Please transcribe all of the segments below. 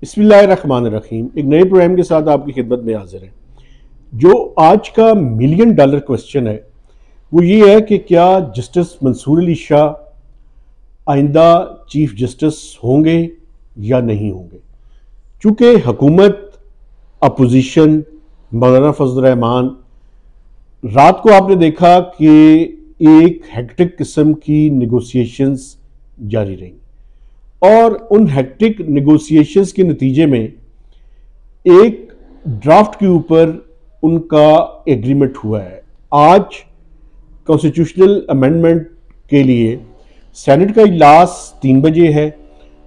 बिस्मिल्लाहिर्रहमानिर्रहीम। एक नए प्रोग्राम के साथ आपकी खिदमत में हाजिर है। जो आज का मिलियन डॉलर क्वेश्चन है वो ये है कि क्या जस्टिस मंसूर अली शाह आइंदा चीफ जस्टिस होंगे या नहीं होंगे। चूँकि हुकूमत, अपोजिशन, मौलाना फजल रहमान, रात को आपने देखा कि एक हेक्टिक किस्म की नेगोशिएशंस जारी रही और उन हेक्टिक नेगोशिएशंस के नतीजे में एक ड्राफ्ट के ऊपर उनका एग्रीमेंट हुआ है। आज कॉन्स्टिट्यूशनल अमेंडमेंट के लिए सेनेट का इजलास 3 बजे है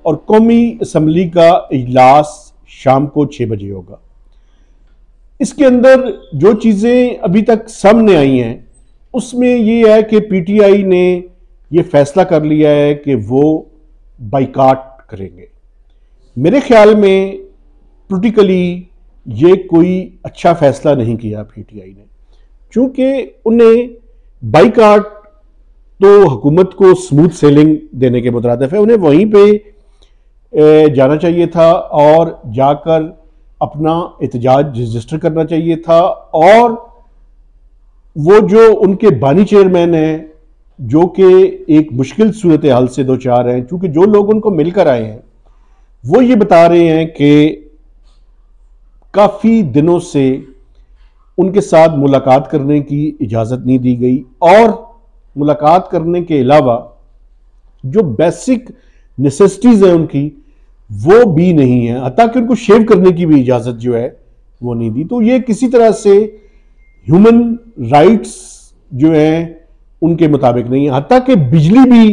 और कौमी असम्बली का इजलास शाम को 6 बजे होगा। इसके अंदर जो चीज़ें अभी तक सामने आई हैं उसमें ये है कि पीटीआई ने ये फैसला कर लिया है कि वो बाइकाट करेंगे। मेरे ख्याल में पोलिटिकली ये कोई अच्छा फैसला नहीं किया पीटीआई ने, क्योंकि उन्हें बाइकाट तो हुकूमत को स्मूथ सेलिंग देने के मुतरादिफ है। उन्हें वहीं पे जाना चाहिए था और जाकर अपना एहतजाज रजिस्टर करना चाहिए था और वो जो उनके बानी चेयरमैन हैं जो कि एक मुश्किल सूरत हाल से दो चार हैं, क्योंकि जो लोग उनको मिलकर आए हैं वो ये बता रहे हैं कि काफ़ी दिनों से उनके साथ मुलाकात करने की इजाज़त नहीं दी गई और मुलाकात करने के अलावा जो बेसिक नेसेसिटीज़ हैं उनकी वो भी नहीं है, हत्ता कि उनको शेव करने की भी इजाज़त जो है वो नहीं दी। तो ये किसी तरह से ह्यूमन राइट्स जो हैं उनके मुताबिक नहीं है। हत्ता कि बिजली भी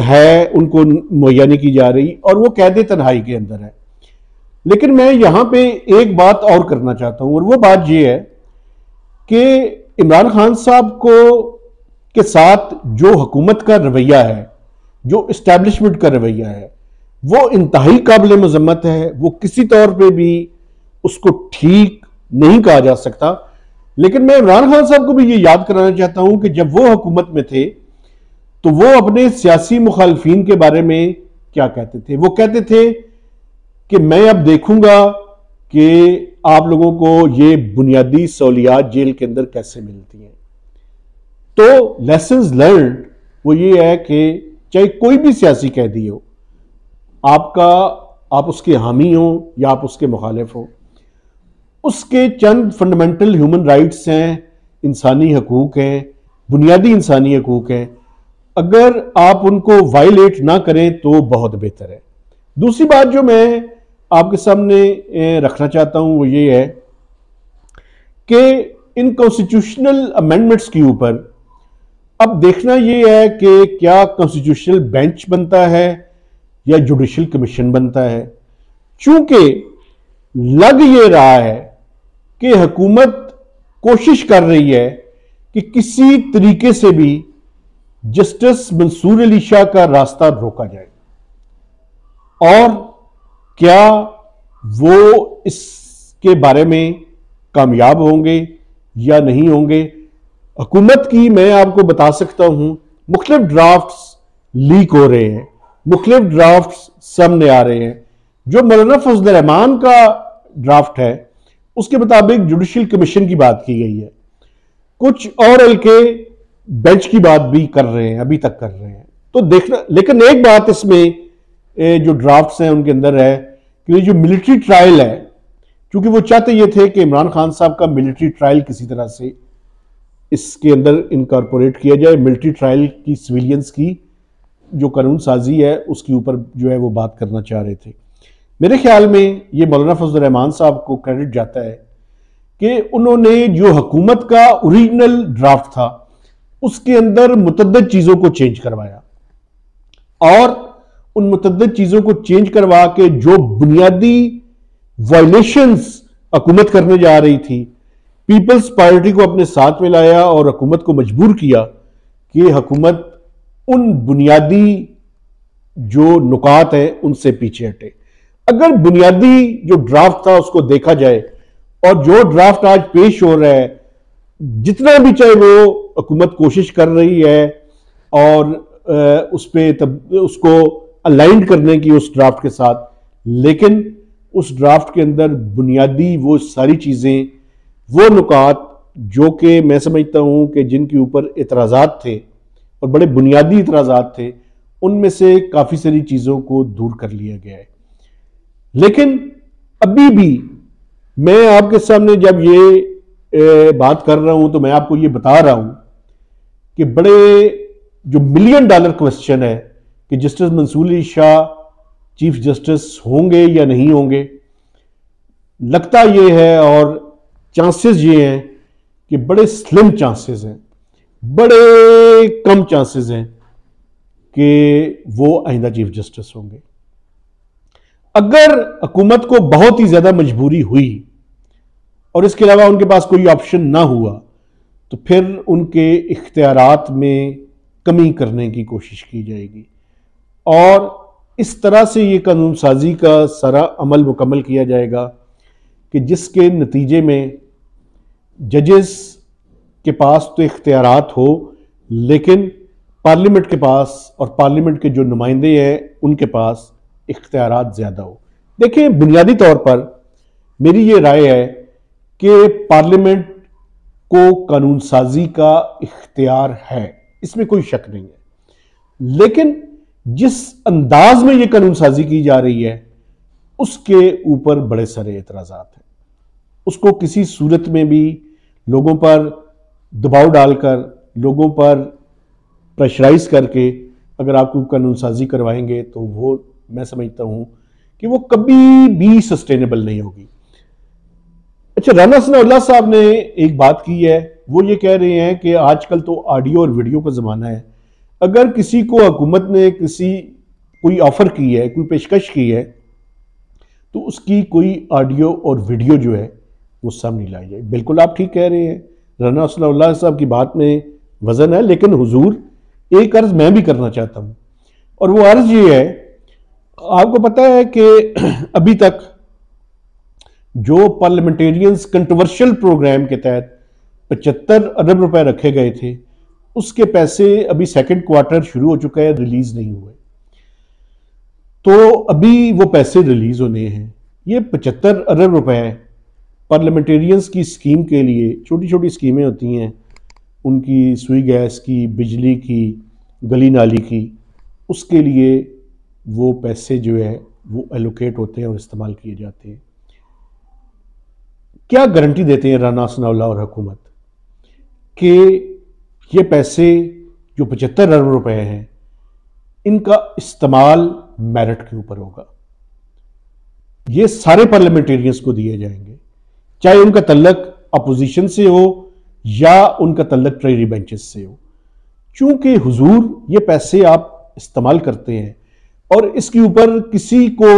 है उनको मुहैया नहीं की जा रही और वो कैद तन्हाई के अंदर है। लेकिन मैं यहां पे एक बात और करना चाहता हूं और वो बात ये है कि इमरान खान साहब को के साथ जो हुकूमत का रवैया है, जो इस्टेब्लिशमेंट का रवैया है, वो इंतहाई काबिल मजम्मत है। वो किसी तौर पे भी उसको ठीक नहीं कहा जा सकता। लेकिन मैं इमरान खान साहब को भी ये याद कराना चाहता हूं कि जब वो हुकूमत में थे तो वो अपने सियासी मुखालफीन के बारे में क्या कहते थे। वो कहते थे कि मैं अब देखूंगा कि आप लोगों को ये बुनियादी सहूलियात जेल के अंदर कैसे मिलती हैं। तो लेसन्स लर्न्ड वो ये है कि चाहे कोई भी सियासी कैदी हो, आप उसके हामी हो या आप उसके मुखालिफ हो, उसके चंद फंडामेंटल ह्यूमन राइट्स हैं, इंसानी हकूक हैं, बुनियादी इंसानी हकूक हैं। अगर आप उनको वायलेट ना करें तो बहुत बेहतर है। दूसरी बात जो मैं आपके सामने रखना चाहता हूं वो ये है कि इन कॉन्स्टिट्यूशनल अमेंडमेंट्स के ऊपर अब देखना ये है कि क्या कॉन्स्टिट्यूशनल बेंच बनता है या जुडिशल कमीशन बनता है। चूंकि लग ये रहा है कि हुकूमत कोशिश कर रही है कि किसी तरीके से भी जस्टिस मंसूर अली शाह का रास्ता रोका जाए और क्या वो इसके बारे में कामयाब होंगे या नहीं होंगे। हुकूमत की मैं आपको बता सकता हूं मुख्तलिफ ड्राफ्ट्स लीक हो रहे हैं, मुख्तलिफ ड्राफ्ट्स सामने आ रहे हैं। जो मौलाना फजल रहमान का ड्राफ्ट है उसके मुताबिक जुडिशल कमीशन की बात की गई है, कुछ और हल्के बेंच की बात भी कर रहे हैं, अभी तक कर रहे हैं। तो देखना, लेकिन एक बात इसमें जो ड्राफ्ट्स हैं उनके अंदर है कि जो मिलिट्री ट्रायल है, क्योंकि वो चाहते ये थे कि इमरान खान साहब का मिलिट्री ट्रायल किसी तरह से इसके अंदर इनकॉर्पोरेट किया जाए। मिलिट्री ट्रायल की सिविलियंस की जो कानून साजी है उसके ऊपर जो है वो बात करना चाह रहे थे। मेरे ख्याल में ये मौलाना फजल रहमान साहब को क्रेडिट जाता है कि उन्होंने जो हुकूमत का ओरिजिनल ड्राफ्ट था उसके अंदर मुतद्दद चीज़ों को चेंज करवाया और उन मुतद्दद चीज़ों को चेंज करवा के जो बुनियादी वायलेशंस हुकूमत करने जा रही थी, पीपल्स पार्टी को अपने साथ में लाया और हुकूमत को मजबूर किया कि हुकूमत उन बुनियादी जो नुकात है उनसे पीछे हटे। अगर बुनियादी जो ड्राफ्ट था उसको देखा जाए और जो ड्राफ्ट आज पेश हो रहा है, जितना भी चाहे वो हुकूमत कोशिश कर रही है और उस पे उसको अलाइंड करने की उस ड्राफ्ट के साथ, लेकिन उस ड्राफ्ट के अंदर बुनियादी वो सारी चीज़ें, वो नुकात जो कि मैं समझता हूँ कि जिनके ऊपर एतराज़ात थे और बड़े बुनियादी एतराज़ात थे, उनमें से काफ़ी सारी चीज़ों को दूर कर लिया गया है। लेकिन अभी भी मैं आपके सामने जब ये बात कर रहा हूं तो मैं आपको ये बता रहा हूं कि बड़े जो मिलियन डॉलर क्वेश्चन है कि justice Mansoor Ali Shah chief justice होंगे या नहीं होंगे, लगता ये है और चांसेस ये हैं कि बड़े स्लिम चांसेस हैं, बड़े कम चांसेस हैं कि वो आइंदा चीफ जस्टिस होंगे। अगर हुकूमत को बहुत ही ज्यादा मजबूरी हुई और इसके अलावा उनके पास कोई ऑप्शन ना हुआ तो फिर उनके इख्तियारात में कमी करने की कोशिश की जाएगी और इस तरह से ये कानून साजी का सारा अमल मुकम्मल किया जाएगा कि जिसके नतीजे में जजेस के पास तो इख्तियारात हो, लेकिन पार्लियामेंट के पास और पार्लियामेंट के जो नुमाइंदे हैं उनके पास इख्तियारात ज़्यादा हो। देखें, बुनियादी तौर पर मेरी ये राय है कि पार्लियामेंट को कानून साजी का इख्तियार है, इसमें कोई शक नहीं है, लेकिन जिस अंदाज में ये कानून साजी की जा रही है उसके ऊपर बड़े सारे एतराज़ात हैं। उसको किसी सूरत में भी लोगों पर दबाव डालकर, लोगों पर प्रेशराइज करके अगर आपको कानून साजी करवाएंगे तो वो मैं समझता हूं कि वो कभी भी सस्टेनेबल नहीं होगी। अच्छा, राना सनाउल्लाह साहब ने एक बात की है, वो ये कह रहे हैं कि आजकल तो ऑडियो और वीडियो का ज़माना है, अगर किसी को हुकूमत ने कोई ऑफर की है, कोई पेशकश की है तो उसकी कोई ऑडियो और वीडियो जो है वो सामने लाई जाए। बिल्कुल आप ठीक कह रहे हैं, राना सनाउल्लाह साहब की बात में वजन है, लेकिन हुजूर एक अर्ज मैं भी करना चाहता हूं और वो अर्ज ये है, आपको पता है कि अभी तक जो पार्लियामेंटेरियंस कंट्रोवर्शियल प्रोग्राम के तहत 75 अरब रुपए रखे गए थे, उसके पैसे अभी सेकंड क्वार्टर शुरू हो चुका है, रिलीज नहीं हुए, तो अभी वो पैसे रिलीज होने हैं। ये 75 अरब रुपए पार्लियामेंटेरियंस की स्कीम के लिए, छोटी छोटी स्कीमें होती हैं उनकी, सुई गैस की, बिजली की, गली नाली की, उसके लिए वो पैसे जो है वो एलोकेट होते हैं और इस्तेमाल किए जाते हैं। क्या गारंटी देते हैं राना सनाउल्लाह और हुकूमत कि ये पैसे जो 75 अरब रुपए हैं इनका इस्तेमाल मेरिट के ऊपर होगा, ये सारे पार्लियामेंटेरियंस को दिए जाएंगे, चाहे उनका तल्लक अपोजिशन से हो या उनका तल्लक ट्रेजरी बेंचेस से हो। चूंकि हुजूर ये पैसे आप इस्तेमाल करते हैं और इसके ऊपर किसी को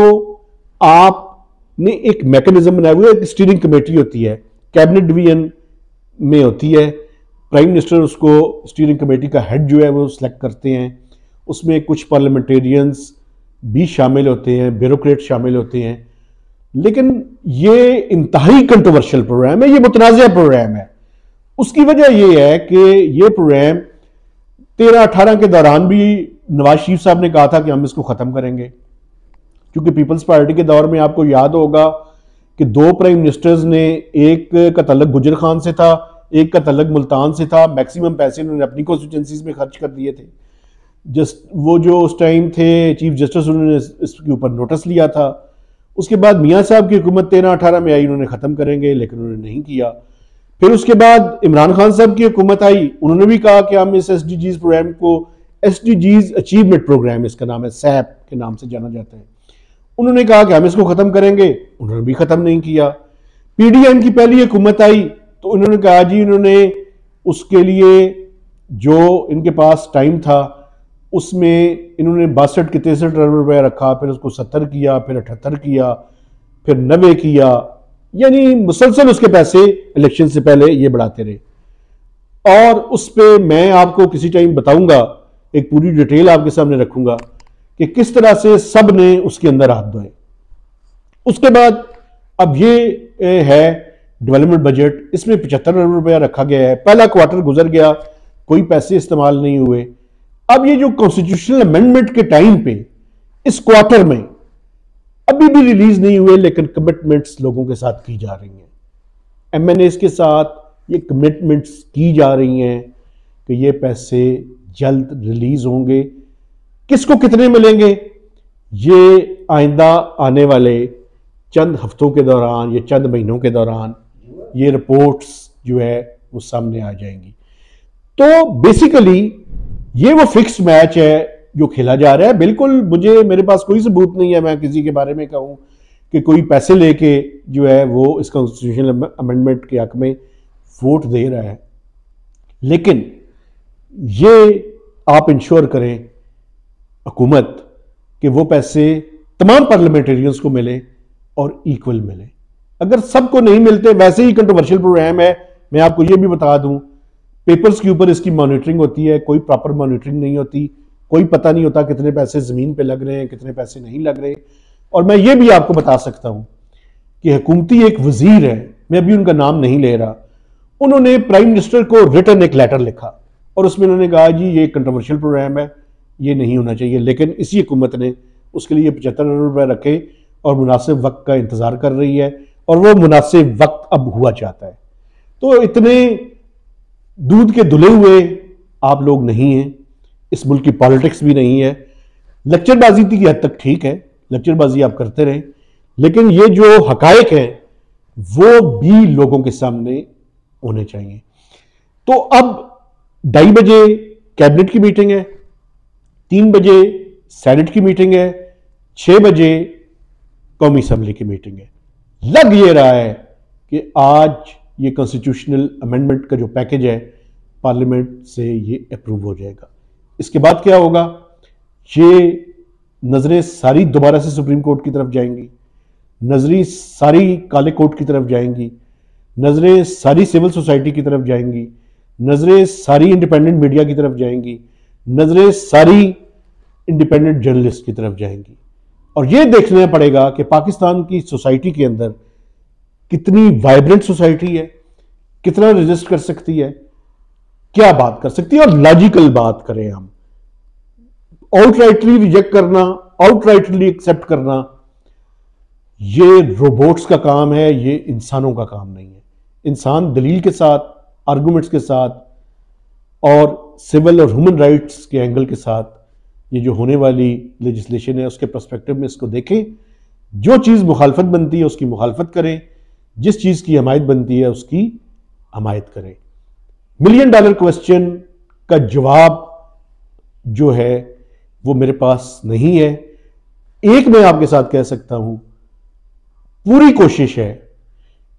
आपने एक मैकेनिज्म बनाया हुआ है, एक स्टीयरिंग कमेटी होती है, कैबिनेट डिवीजन में होती है, प्राइम मिनिस्टर उसको स्टीयरिंग कमेटी का हेड जो है वो सिलेक्ट करते हैं, उसमें कुछ पार्लियामेंटेरियंस भी शामिल होते हैं, ब्यूरोक्रेट शामिल होते हैं, लेकिन ये इंतहाई कंट्रोवर्शियल प्रोग्राम है, ये मुतनाज़ा प्रोग्राम है। उसकी वजह यह है कि ये प्रोग्राम 13-18 के दौरान भी नवाज शरीफ साहब ने कहा था कि हम इसको ख़त्म करेंगे, क्योंकि पीपल्स पार्टी के दौर में आपको याद होगा कि 2 प्राइम मिनिस्टर्स ने, एक का तल्लक गुजर खान से था, एक का तल्लक मुल्तान से था, मैक्सिमम पैसे उन्होंने अपनी कॉन्स्टिट्यूंसीज में खर्च कर दिए थे। वो जो उस टाइम थे चीफ जस्टिस, उन्होंने इसके ऊपर नोटिस लिया था। उसके बाद मियाँ साहब की हुकूमत 13-18 में आई, उन्होंने ख़त्म करेंगे, लेकिन उन्होंने नहीं किया। फिर उसके बाद इमरान खान साहब की हुकूमत आई, उन्होंने भी कहा कि हम इस SDGs प्रोग्राम को, SDGs अचीवमेंट प्रोग्राम इसका नाम है, सैप के नाम से जाना जाता है, उन्होंने कहा कि हम इसको ख़त्म करेंगे, उन्होंने भी ख़त्म नहीं किया। PDM की पहली हुकूमत आई तो उन्होंने कहा जी, इन्होंने उसके लिए जो इनके पास टाइम था उसमें इन्होंने 62 के 63 अरब रुपया रखा, फिर उसको 70 किया, फिर 78 किया, फिर 90 किया, यानी मुसलसल उसके पैसे इलेक्शन से पहले ये बढ़ाते रहे। और उस पर मैं आपको किसी टाइम बताऊंगा, एक पूरी डिटेल आपके सामने रखूंगा कि किस तरह से सब ने उसके अंदर हाथ धोए। उसके बाद अब ये है डेवलपमेंट बजट, इसमें 75 अरब रुपया रखा गया है, पहला क्वार्टर गुजर गया, कोई पैसे इस्तेमाल नहीं हुए। अब ये जो कॉन्स्टिट्यूशनल अमेंडमेंट के टाइम पे इस क्वार्टर में अभी भी रिलीज नहीं हुए, लेकिन कमिटमेंट्स लोगों के साथ की जा रही हैं। एमएनएस के साथ ये कमिटमेंट्स की जा रही हैं कि ये पैसे जल्द रिलीज होंगे। किसको कितने मिलेंगे, ये आइंदा आने वाले चंद हफ्तों के दौरान या चंद महीनों के दौरान ये रिपोर्ट्स जो है वो सामने आ जाएंगी। तो बेसिकली ये वो फिक्स्ड मैच है जो खेला जा रहा है। बिल्कुल मेरे पास कोई सबूत नहीं है मैं किसी के बारे में कहूं कि कोई पैसे लेके जो है वो इस कॉन्स्टिट्यूशनल अमेंडमेंट के हक में वोट दे रहा है, लेकिन ये आप इंश्योर करें हुकूमत कि वो पैसे तमाम पार्लियामेंटेरियंस को मिले और इक्वल मिले। अगर सबको नहीं मिलते, वैसे ही कंट्रोवर्शियल प्रोग्राम है, मैं आपको ये भी बता दूं, पेपर्स के ऊपर इसकी मॉनिटरिंग होती है, कोई प्रॉपर मॉनिटरिंग नहीं होती, कोई पता नहीं होता कितने पैसे जमीन पे लग रहे हैं, कितने पैसे नहीं लग रहे। और मैं ये भी आपको बता सकता हूं कि हुकूमती एक वजीर है, मैं अभी उनका नाम नहीं ले रहा, उन्होंने प्राइम मिनिस्टर को रिटर्न एक लेटर लिखा और उसमें उन्होंने कहा जी ये कंट्रोवर्शियल प्रोग्राम है, ये नहीं होना चाहिए, लेकिन इसी हुकूमत ने उसके लिए 75 अरब रुपए रखे और मुनासिब वक्त का इंतजार कर रही है, और वो मुनासिब वक्त अब हुआ चाहता है। तो इतने दूध के धुले हुए आप लोग नहीं हैं, इस मुल्क की पॉलिटिक्स भी नहीं है। लेक्चरबाजी की हद तक ठीक है, लेक्चरबाजी आप करते रहें, लेकिन ये जो हकायक है वो भी लोगों के सामने होने चाहिए। तो अब 2:30 बजे कैबिनेट की मीटिंग है, 3 बजे सेनेट की मीटिंग है, 6 बजे कौमी असेंबली की मीटिंग है। लग ये रहा है कि आज ये कॉन्स्टिट्यूशनल अमेंडमेंट का जो पैकेज है पार्लियामेंट से ये अप्रूव हो जाएगा। इसके बाद क्या होगा, ये नजरें सारी दोबारा से सुप्रीम कोर्ट की तरफ जाएंगी, नजरें सारी काले कोर्ट की तरफ जाएंगी, नजरें सारी सिविल सोसाइटी की तरफ जाएंगी, नजरें सारी इंडिपेंडेंट मीडिया की तरफ जाएंगी, नजरें सारी इंडिपेंडेंट जर्नलिस्ट की तरफ जाएंगी। और यह देखना पड़ेगा कि पाकिस्तान की सोसाइटी के अंदर कितनी वाइब्रेंट सोसाइटी है, कितना रेजिस्ट कर सकती है, क्या बात कर सकती है, और लॉजिकल बात करें हम। आउटराइटली रिजेक्ट करना, आउटराइटली एक्सेप्ट करना, ये रोबोट्स का काम है, ये इंसानों का काम नहीं है। इंसान दलील के साथ, आर्गुमेंट्स के साथ और सिविल और ह्यूमन राइट्स के एंगल के साथ ये जो होने वाली लेजिस्लेशन है उसके पर्सपेक्टिव में इसको देखें। जो चीज़ मुखालफत बनती है उसकी मुखालफत करें, जिस चीज़ की हमायत बनती है उसकी हमायत करें। $1 मिलियन क्वेश्चन का जवाब जो है वो मेरे पास नहीं है। एक मैं आपके साथ कह सकता हूं, पूरी कोशिश है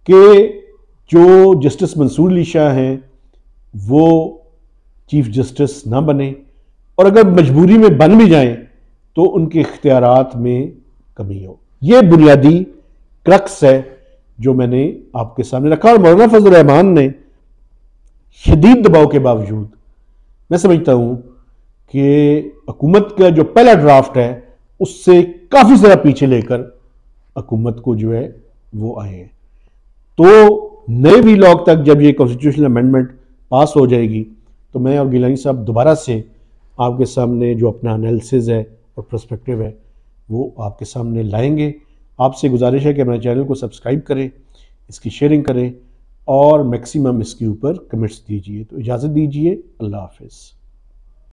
कि जो जस्टिस मंसूर अली शाह हैं वो चीफ जस्टिस ना बने, और अगर मजबूरी में बन भी जाएं तो उनके इख्तियारात में कमी हो। यह बुनियादी क्रक्स है जो मैंने आपके सामने रखा। और मौलाना फजल रहमान ने शदीद दबाव के बावजूद, मैं समझता हूं कि हुकूमत का जो पहला ड्राफ्ट है उससे काफी ज़्यादा पीछे लेकर हुकूमत को जो है वो आए हैं। तो नए वीलॉग तक जब ये कॉन्स्टिट्यूशनल अमेंडमेंट पास हो जाएगी तो मैं और गिलानी साहब दोबारा से आपके सामने जो अपना एनालिसिस है और पर्सपेक्टिव है वो आपके सामने लाएंगे। आपसे गुजारिश है कि हमारे चैनल को सब्सक्राइब करें, इसकी शेयरिंग करें और मैक्सिमम इसके ऊपर कमेंट्स दीजिए। तो इजाज़त दीजिए, अल्लाह हाफिज़।